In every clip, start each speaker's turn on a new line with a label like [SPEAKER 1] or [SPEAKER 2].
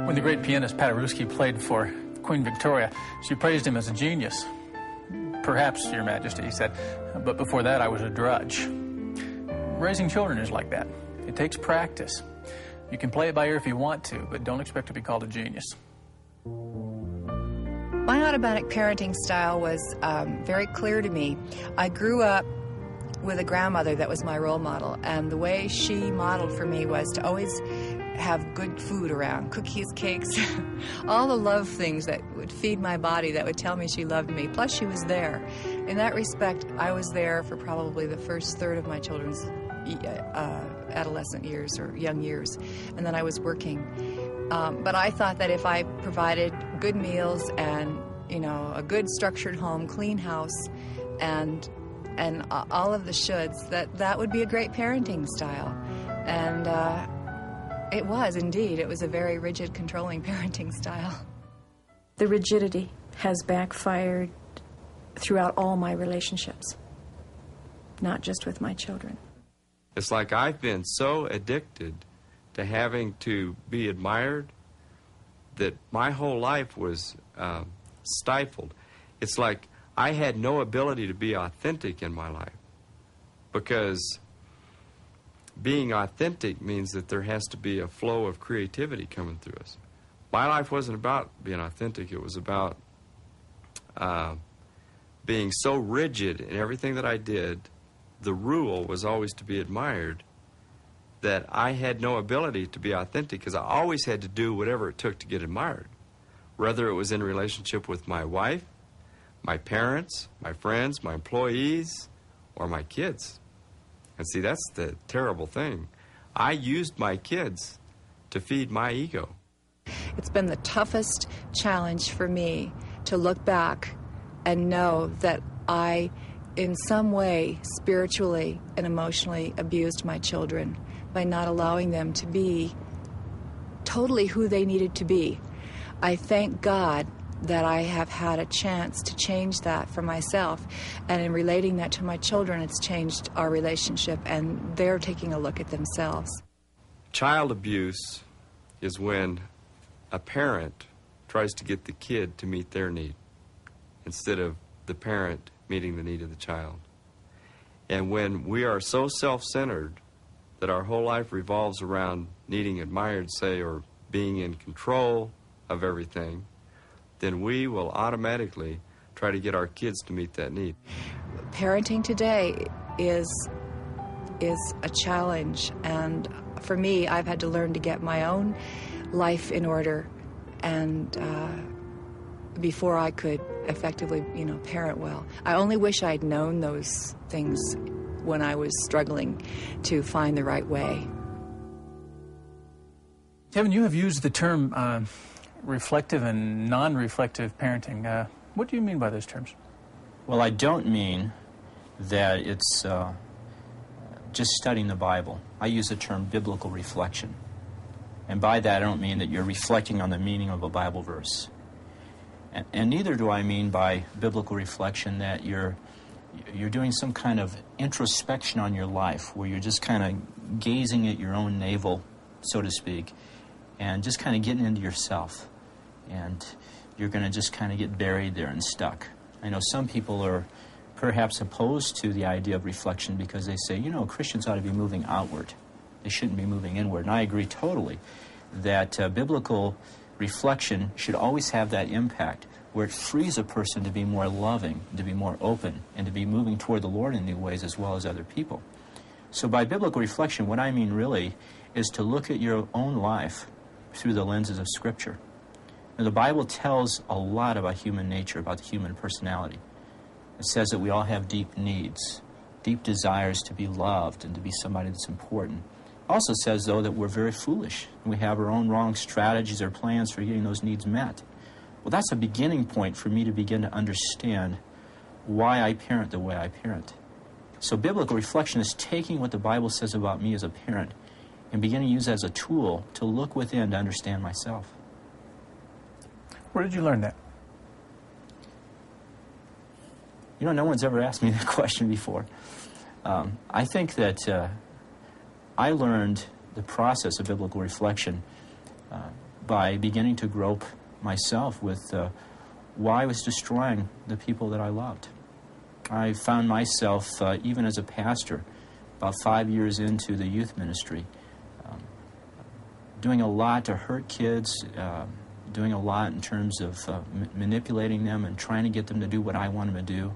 [SPEAKER 1] When the great pianist Paderewski played for Queen Victoria, she praised him as a genius. Perhaps, Your Majesty, he said, but before that I was a drudge. Raising children is like that. It takes practice. You can play it by ear if you want to, but don't expect to be called a genius.
[SPEAKER 2] My automatic parenting style was very clear to me. I grew up with a grandmother that was my role model, and the way she modeled for me was to always have good food around, cookies, cakes, all the love things that would feed my body, that would tell me she loved me. Plus, she was there. In that respect, I was there for probably the first third of my children's adolescent years or young years, and then I was working. But I thought that if I provided good meals and, you know, a good structured home, clean house, and all of the shoulds, that would be a great parenting style. And it was, indeed. It was a very rigid, controlling parenting style.
[SPEAKER 3] The rigidity has backfired throughout all my relationships, not just with my children.
[SPEAKER 4] It's like I've been so addicted to having to be admired that my whole life was stifled. It's like I had no ability to be authentic in my life, because being authentic means that there has to be a flow of creativity coming through us. My life wasn't about being authentic. It was about being so rigid in everything that I did. The rule was always to be admired, that I had no ability to be authentic because I always had to do whatever it took to get admired, whether it was in relationship with my wife, my parents, my friends, my employees, or my kids. And see, that's the terrible thing. I used my kids to feed my ego.
[SPEAKER 2] It's been the toughest challenge for me to look back and know that I, in some way, spiritually and emotionally abused my children by not allowing them to be totally who they needed to be. I thank God that I have had a chance to change that for myself, and in relating that to my children, it's changed our relationship, and they're taking a look at themselves.
[SPEAKER 4] Child abuse is when a parent tries to get the kid to meet their need instead of the parent meeting the need of the child. And when we are so self-centered that our whole life revolves around needing admired, say, or being in control of everything, then we will automatically try to get our kids to meet that need.
[SPEAKER 2] Parenting today is a challenge, and for me, I've had to learn to get my own life in order, and before I could effectively, parent well. I only wish I'd known those things when I was struggling to find the right way.
[SPEAKER 1] Kevin, you have used the term reflective and non-reflective parenting. What do you mean by those terms?
[SPEAKER 5] Well, I don't mean that it's just studying the Bible. I use the term biblical reflection. And by that, I don't mean that you're reflecting on the meaning of a Bible verse. And neither do I mean by biblical reflection that you're doing some kind of introspection on your life, where you're just kind of gazing at your own navel, so to speak, and just kind of getting into yourself. And you're going to just kind of get buried there and stuck. I know some people are perhaps opposed to the idea of reflection because they say, Christians ought to be moving outward. They shouldn't be moving inward. And I agree totally that biblical reflection should always have that impact, where it frees a person to be more loving, to be more open, and to be moving toward the Lord in new ways as well as other people. So by biblical reflection, what I mean really is to look at your own life through the lenses of Scripture. Now, the Bible tells a lot about human nature, about the human personality. It says that we all have deep needs, deep desires to be loved and to be somebody that's important. It also says, though, that we're very foolish. We have our own wrong strategies or plans for getting those needs met. Well, that's a beginning point for me to begin to understand why I parent the way I parent. So biblical reflection is taking what the Bible says about me as a parent and beginning to use it as a tool to look within to understand myself.
[SPEAKER 1] Where did you learn that?
[SPEAKER 5] No one's ever asked me that question before. I think that I learned the process of biblical reflection by beginning to grope myself with why I was destroying the people that I loved. I found myself, even as a pastor, about 5 years into the youth ministry, doing a lot to hurt kids, doing a lot in terms of manipulating them and trying to get them to do what I want them to do.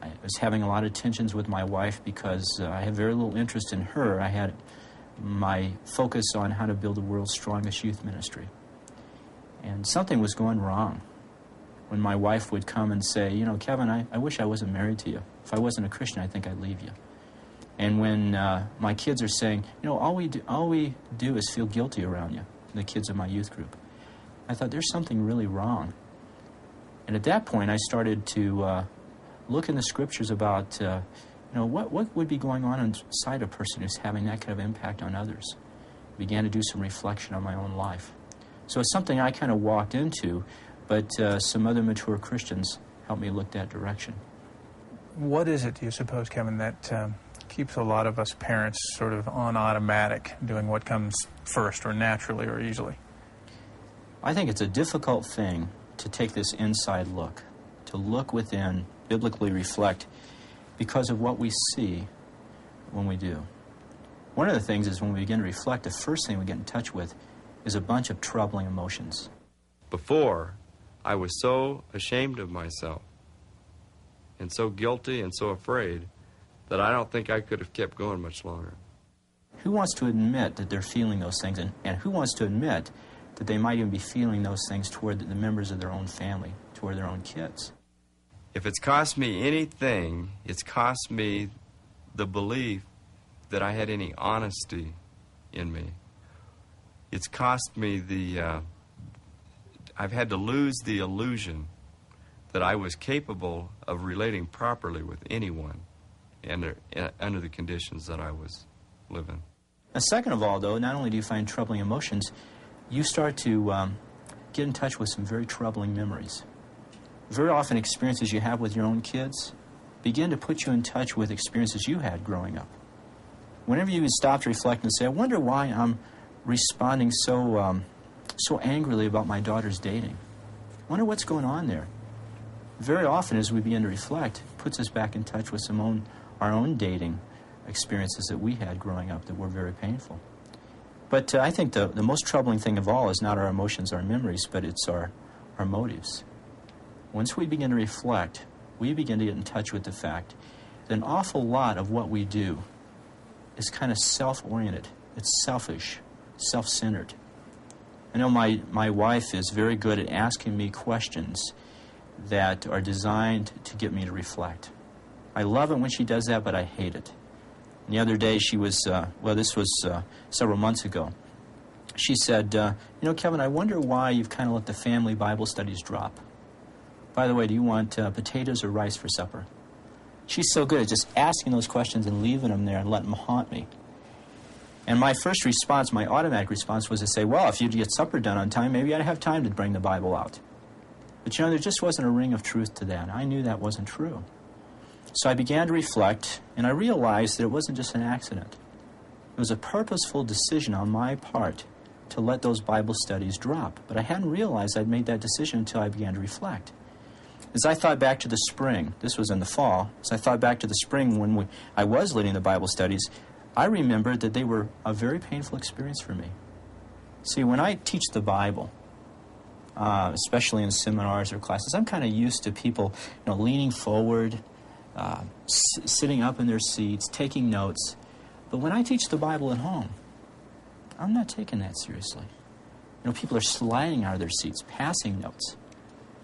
[SPEAKER 5] I was having a lot of tensions with my wife because I had very little interest in her. I had my focus on how to build the world's strongest youth ministry. And something was going wrong when my wife would come and say, you know, Kevin, I wish I wasn't married to you. If I wasn't a Christian, I think I'd leave you. And when my kids are saying, you know, all we do is feel guilty around you, the kids in my youth group, I thought there's something really wrong. And at that point, I started to look in the scriptures about, you know, what would be going on inside a person who's having that kind of impact on others. I began to do some reflection on my own life. So it's something I kind of walked into, but some other mature Christians helped me look that direction.
[SPEAKER 1] What is it, do you suppose, Kevin, that keeps a lot of us parents sort of on automatic, doing what comes first or naturally or easily?
[SPEAKER 5] I think it's a difficult thing to take this inside look, to look within, biblically reflect, because of what we see when we do. One of the things is when we begin to reflect, the first thing we get in touch with is a bunch of troubling emotions.
[SPEAKER 4] Before, I was so ashamed of myself and so guilty and so afraid that I don't think I could have kept going much longer.
[SPEAKER 5] Who wants to admit that they're feeling those things, and who wants to admit that they might even be feeling those things toward the members of their own family, toward their own kids?
[SPEAKER 4] If it's cost me anything, it's cost me the belief that I had any honesty in me. It's cost me I've had to lose the illusion that I was capable of relating properly with anyone under the conditions that I was living.
[SPEAKER 5] Now, second of all, though, not only do you find troubling emotions, you start to get in touch with some very troubling memories. Very often experiences you have with your own kids begin to put you in touch with experiences you had growing up. Whenever you stop to reflect and say, I wonder why I'm responding so angrily about my daughter's dating. I wonder what's going on there. Very often as we begin to reflect, it puts us back in touch with our own dating experiences that we had growing up that were very painful. But I think the most troubling thing of all is not our emotions, our memories, but it's our motives. Once we begin to reflect, we begin to get in touch with the fact that an awful lot of what we do is kind of self-oriented. It's selfish, self-centered. I know my wife is very good at asking me questions that are designed to get me to reflect. I love it when she does that, but I hate it. And the other day she was, this was several months ago, she said, you know, Kevin, I wonder why you've kind of let the family Bible studies drop. By the way, do you want potatoes or rice for supper? She's so good at just asking those questions and leaving them there and letting them haunt me. And my first response, my automatic response, was to say, well, if you'd get supper done on time, maybe I'd have time to bring the Bible out. But, you know, there just wasn't a ring of truth to that. I knew that wasn't true. So I began to reflect, and I realized that it wasn't just an accident. It was a purposeful decision on my part to let those Bible studies drop. But I hadn't realized I'd made that decision until I began to reflect. As I thought back to the spring, this was in the fall, as I thought back to the spring when I was leading the Bible studies, I remembered that they were a very painful experience for me. See, when I teach the Bible, especially in seminars or classes, I'm kind of used to people, you know, leaning forward, sitting up in their seats, taking notes. But when I teach the Bible at home, I'm not taking that seriously. You know, people are sliding out of their seats, passing notes.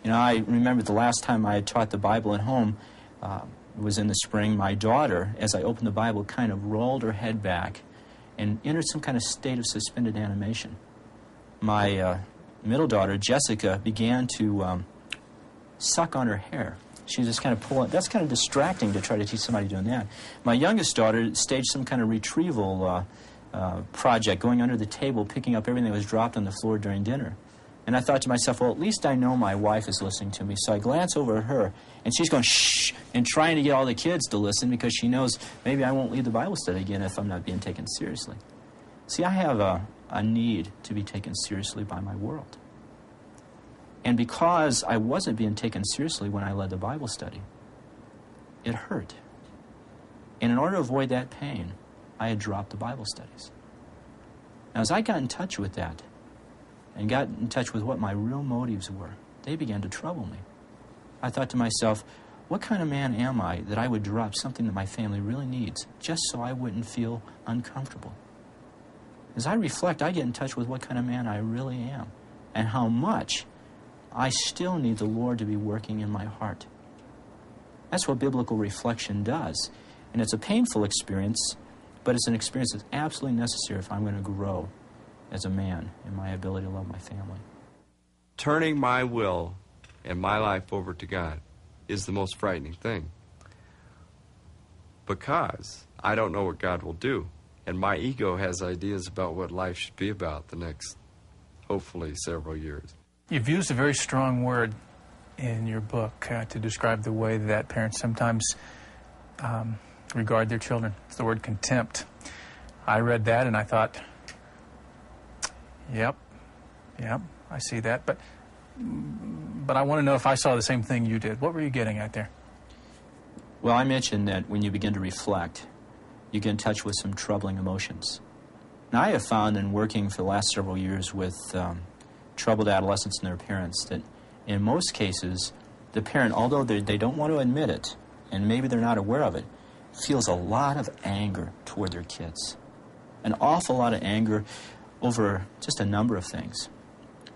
[SPEAKER 5] You know, I remember the last time I had taught the Bible at home, it was in the spring. My daughter, as I opened the Bible, kind of rolled her head back and entered some kind of state of suspended animation. My middle daughter, Jessica, began to suck on her hair. She just kind of pulling. That's kind of distracting to try to teach somebody doing that. My youngest daughter staged some kind of retrieval project, going under the table, picking up everything that was dropped on the floor during dinner. And I thought to myself, well, at least I know my wife is listening to me. So I glance over at her, and she's going, shh, and trying to get all the kids to listen because she knows maybe I won't lead the Bible study again if I'm not being taken seriously. See, I have a need to be taken seriously by my world. And because I wasn't being taken seriously when I led the Bible study, it hurt. And in order to avoid that pain, I had dropped the Bible studies. Now, as I got in touch with that and got in touch with what my real motives were, they began to trouble me. I thought to myself, what kind of man am I that I would drop something that my family really needs just so I wouldn't feel uncomfortable? As I reflect, I get in touch with what kind of man I really am and how much I still need the Lord to be working in my heart. That's what biblical reflection does. And it's a painful experience, but it's an experience that's absolutely necessary if I'm going to grow as a man in my ability to love my family.
[SPEAKER 4] Turning my will and my life over to God is the most frightening thing, because I don't know what God will do, and my ego has ideas about what life should be about the next, hopefully, several years.
[SPEAKER 1] You've used a very strong word in your book to describe the way that parents sometimes regard their children. It's the word contempt. I read that and I thought, yep, I see that, but I want to know if I saw the same thing you did. What were you getting at there?
[SPEAKER 5] Well, I mentioned that when you begin to reflect, you get in touch with some troubling emotions. Now, I have found in working for the last several years with troubled adolescents and their parents that in most cases, the parent, although they don't want to admit it, and maybe they're not aware of it, feels a lot of anger toward their kids. An awful lot of anger over just a number of things.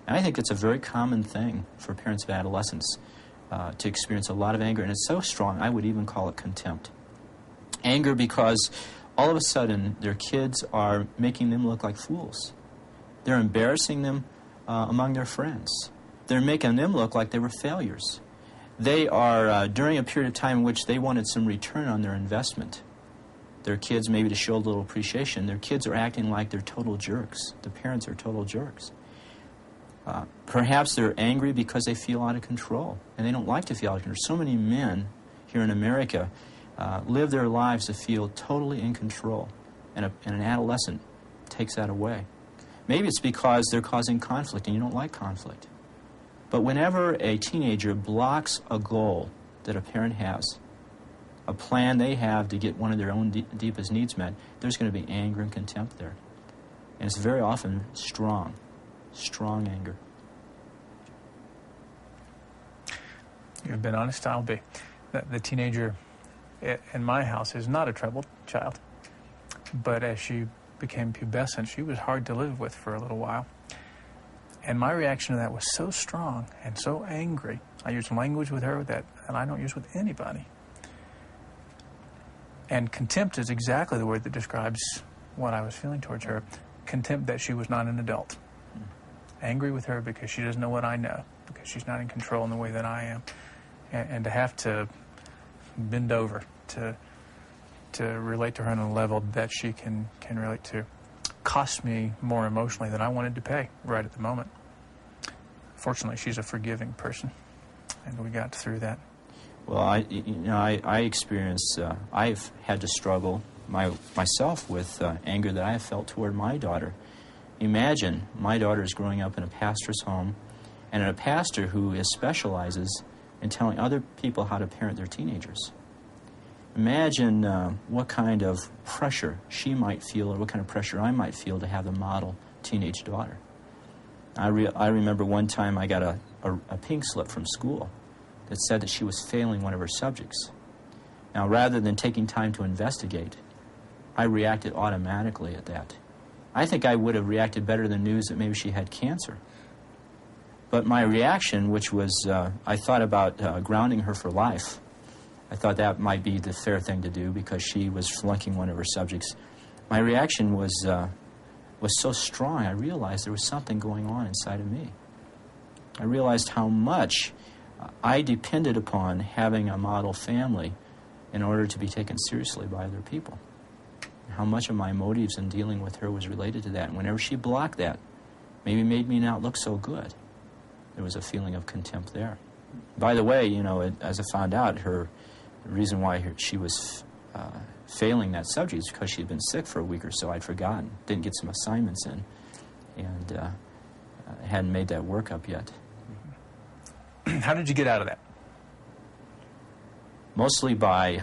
[SPEAKER 5] And I think it's a very common thing for parents of adolescents to experience a lot of anger, and it's so strong, I would even call it contempt. Anger because all of a sudden their kids are making them look like fools. They're embarrassing them among their friends. They're making them look like they were failures. They are, during a period of time in which they wanted some return on their investment, their kids, maybe to show a little appreciation, their kids are acting like they're total jerks. The parents are total jerks. Perhaps they're angry because they feel out of control, and they don't like to feel out of control. So many men here in America live their lives to feel totally in control, and an adolescent takes that away. Maybe it's because they're causing conflict, and you don't like conflict. But whenever a teenager blocks a goal that a parent has, a plan they have to get one of their own deepest needs met, there's going to be anger and contempt there. And it's very often strong anger.
[SPEAKER 1] You've been honest, I'll be. The teenager in my house is not a troubled child, but as she became pubescent, she was hard to live with for a little while. And my reaction to that was so strong and so angry. I used language with her that I don't use with anybody. And contempt is exactly the word that describes what I was feeling towards her. Contempt that she was not an adult. Angry with her because she doesn't know what I know, because she's not in control in the way that I am. And to have to bend over to relate to her on a level that she can relate to cost me more emotionally than I wanted to pay right at the moment. Fortunately, she's a forgiving person, and we got through that.
[SPEAKER 5] Well, I experienced, I've had to struggle myself with anger that I have felt toward my daughter. Imagine my daughter is growing up in a pastor's home, and a pastor who specializes in telling other people how to parent their teenagers. Imagine what kind of pressure she might feel, or what kind of pressure I might feel to have a model teenage daughter. I remember one time I got a pink slip from school that said that she was failing one of her subjects. Now, rather than taking time to investigate, I reacted automatically at that. I think I would have reacted better to the news that maybe she had cancer. But my reaction, which was I thought about grounding her for life. I thought that might be the fair thing to do because she was flunking one of her subjects. My reaction was so strong, I realized there was something going on inside of me. I realized how much I depended upon having a model family in order to be taken seriously by other people. How much of my motives in dealing with her was related to that. And whenever she blocked that, maybe made me not look so good, there was a feeling of contempt there. By the way, as I found out, the reason why she was failing that subject is because she had been sick for a week or so. I'd forgotten, didn't get some assignments in. and I hadn't made that work up yet.
[SPEAKER 1] How did you get out of that?
[SPEAKER 5] Mostly by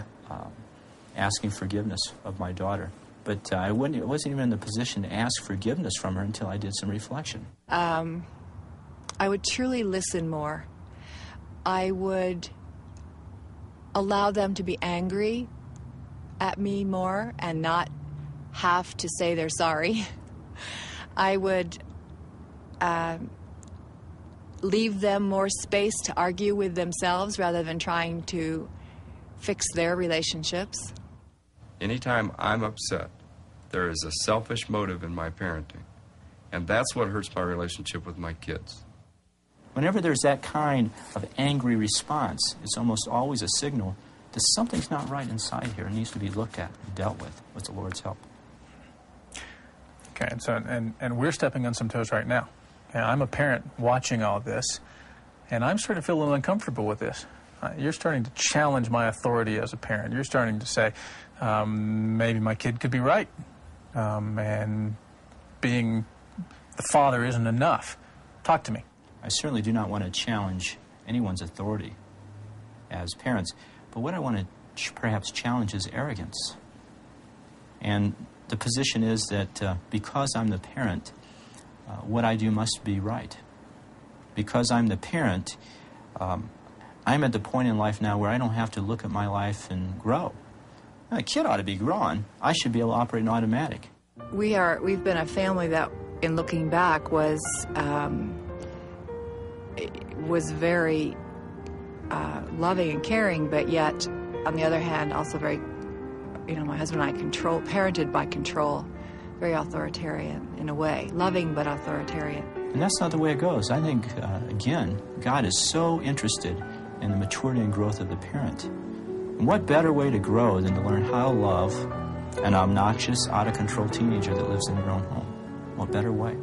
[SPEAKER 5] asking forgiveness of my daughter. But I wasn't even in the position to ask forgiveness from her until I did some reflection.
[SPEAKER 2] I would truly listen more. I would allow them to be angry at me more and not have to say they're sorry. I would leave them more space to argue with themselves rather than trying to fix their relationships.
[SPEAKER 4] Anytime I'm upset, there is a selfish motive in my parenting, and that's what hurts my relationship with my kids.
[SPEAKER 5] Whenever there's that kind of angry response, it's almost always a signal that something's not right inside here and needs to be looked at and dealt with the Lord's help.
[SPEAKER 1] Okay, and so and we're stepping on some toes right now. And I'm a parent watching all this, and I'm starting to feel a little uncomfortable with this. You're starting to challenge my authority as a parent. You're starting to say, maybe my kid could be right, and being the father isn't enough. Talk to me.
[SPEAKER 5] I certainly do not want to challenge anyone's authority as parents, but what I want to perhaps challenge is arrogance. And the position is that because I'm the parent, what I do must be right. Because I'm the parent, I'm at the point in life now where I don't have to look at my life and grow. Now, a kid ought to be growing. I should be able to operate in automatic.
[SPEAKER 2] We've been a family that, in looking back, was very loving and caring, but yet, on the other hand, also very, my husband and I parented by control, very authoritarian in a way, loving but authoritarian.
[SPEAKER 5] And that's not the way it goes. I think, again, God is so interested in the maturity and growth of the parent. And what better way to grow than to learn how to love an obnoxious, out-of-control teenager that lives in their own home? What better way?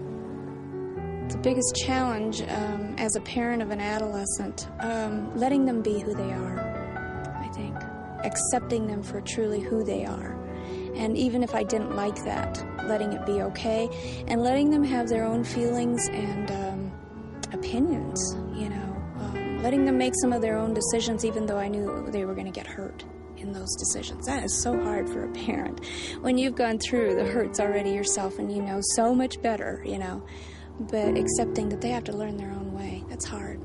[SPEAKER 6] The biggest challenge as a parent of an adolescent, letting them be who they are, I think. Accepting them for truly who they are. And even if I didn't like that, letting it be okay, and letting them have their own feelings and opinions, letting them make some of their own decisions, even though I knew they were going to get hurt in those decisions. That is so hard for a parent. When you've gone through the hurts already yourself and you know so much better, but accepting that they have to learn their own way, that's hard.